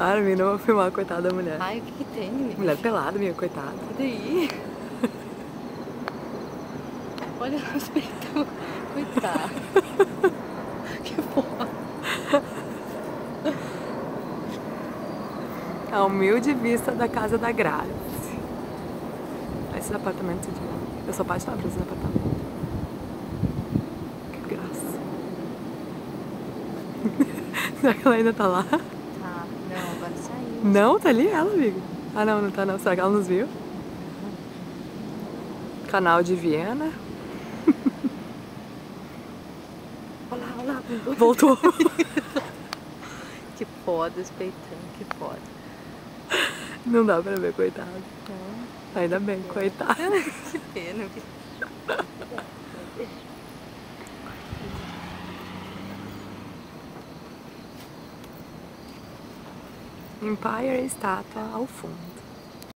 Para, menina, não vou filmar a coitada da mulher. Ai, o que que tem, menina? Mulher pelada, minha coitada. E daí? Olha os peitão. Coitado. Que porra. A humilde vista da casa da Grazi. Esses apartamentos de lá. Eu sou apaixonada por esses apartamentos. Que graça. Será que ela ainda tá lá? Tá, não, agora saiu. Não, tá ali ela, amiga. Ah, não, não tá não. Será que ela nos viu? Canal de Viena. Olha lá, olha lá. Voltou. Que foda esse peitão, que foda. Não dá pra ver, coitado. Ainda bem, coitado. Que pena. Empire estátua ao fundo.